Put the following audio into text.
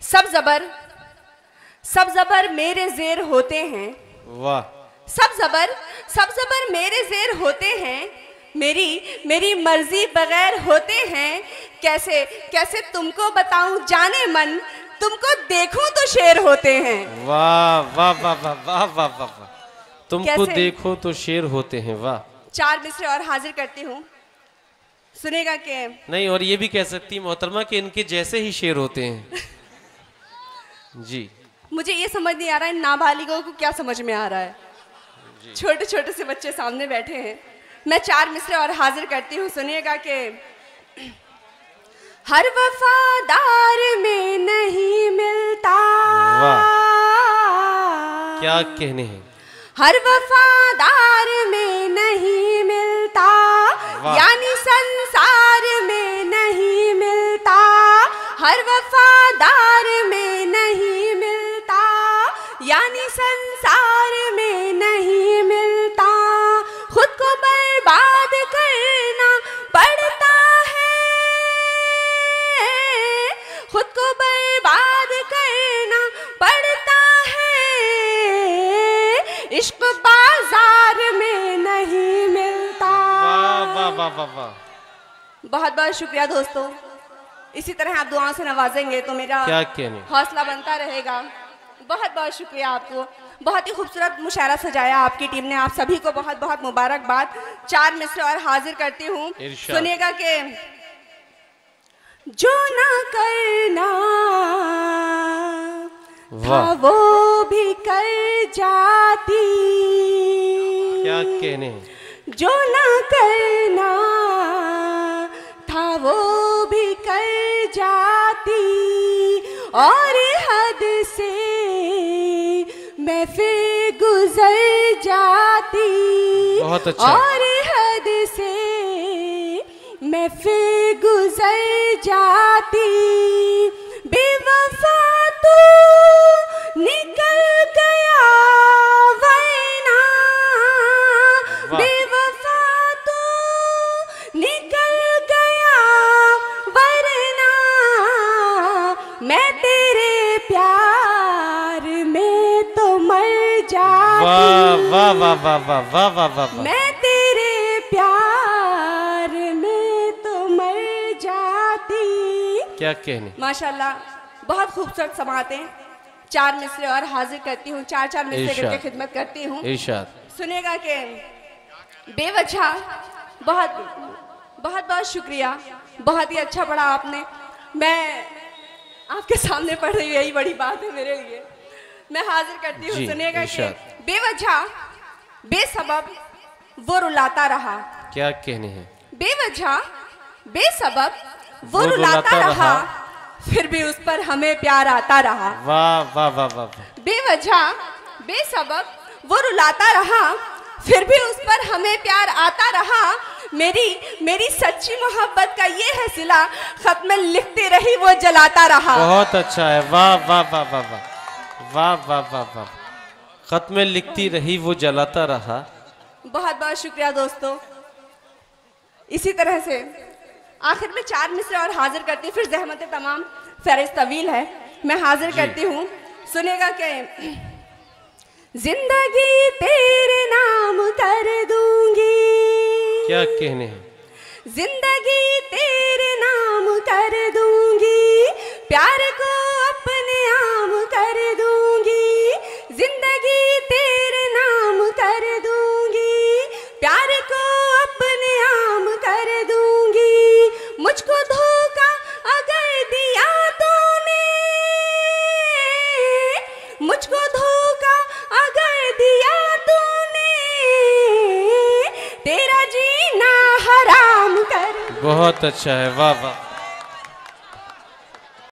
सब जबर मेरे जेर होते हैं। वाह। सब जबर मेरे जेर होते हैं, मेरी मर्जी बगैर होते हैं। कैसे कैसे तुमको बताऊं जाने मन, तुमको देखूं तो शेर होते हैं। वाह वाह वाह वाह वाह वाह वाह वाह। तुमको देखो तो शेर होते हैं। वाह। 4 मिसरे और हाजिर करती हूँ, सुनेगा के नहीं, और ये भी कह सकती मोहतरमा कि इनके जैसे ही शेर होते हैं। जी। मुझे ये समझ नहीं आ रहा है नाबालिगों को क्या समझ में आ रहा है। छोटे छोटे से बच्चे सामने बैठे हैं। मैं 4 मिसरे और हाजिर करती हूँ, सुनिएगा कि हर वफादार में नहीं मिलता। वाह, क्या कहने हैं। हर वफादार में नहीं मिलता, यानी संसार में नहीं मिलता। हर वफादार में नहीं मिलता, यानी संसार में नहीं मिलता। खुद को बर्बाद करना पड़ता है, खुद को बर्बाद करना पड़ता है। इश्क बाजार में नहीं मिलता। वाह वाह वाह वाह वाह। बहुत बहुत शुक्रिया दोस्तों। इसी तरह आप दुआओं से नवाजेंगे तो मेरा क्या कहने, हौसला बनता रहेगा। बहुत बहुत शुक्रिया आपको। बहुत ही खूबसूरत मुशायरा सजाया आपकी टीम ने। आप सभी को बहुत बहुत मुबारकबाद। 4 मिसरे और हाजिर करती हूँ, सुनिएगा कि जो ना करना था वो भी कर जाती। क्या कहने, जो ना करना था वो भी कर जाती, और हद से मैं फिर गुजर जाती। बहुत अच्छा। और हद से मैं फिर गुजर जाती। बेवफा तू निकल गया वरना, बेवफा तू निकल गया वरना, मैं तेरे प्यार में तो मर जाती। वाह वाह वाह वाह वाह वाह वाह वाह। मैं तेरे प्यार में तो मर जाती। क्या कहने, माशाल्लाह, बहुत खूबसूरत समातें। 4 मिसरे और हाजिर करती हूँ, 4 मिसरे करके खिदमत करती हूँ। इरशाद। सुनेगा कि बेवजह बहुत बहुत बहुत शुक्रिया। बहुत ही अच्छा पढ़ा आपने। मैं आपके सामने पढ़ रही हूँ, यही बड़ी बात है मेरे लिए। मैं हाजिर करती हूँ, सुनिएगा कि बेवजह बेसबब वो रुलाता रहा। क्या कहने हैं, बेवजह बेसबब वो रुलाता रहा, फिर भी उस पर हमें प्यार आता रहा। वाह वाह वाह वाह। बेवजह बेसबब वो रुलाता रहा, फिर भी उस पर हमें प्यार आता रहा। मेरी सच्ची मोहब्बत का ये है सिला, खत में लिखती रही वो जलाता रहा। बहुत अच्छा है। वाह वाह वाह वाह वाह वाह वाह वाह वाह। खत में लिखती रही वो जलाता रहा। बहुत बहुत शुक्रिया दोस्तों। इसी तरह से आखिर में 4 मिसरे और हाजिर करती हूँ, फिर जहमत तमाम फहरिस्त तवील है। मैं हाजिर करती हूँ, सुनेगा कि जिंदगी तेरे नाम कर दूंगी। क्या कहने हैं, जिंदगी तेरे नाम कर दूंगी, प्यार को अपने आम कर दूंगी। जिंदगी तेरे नाम कर दूंगी, प्यार को अपने आम कर दूंगी। मुझको धोखा अगर दिया तूने, मुझको धोखा अगर दिया तूने, तेरा जीना हराम कर। बहुत अच्छा है। वाह वाह।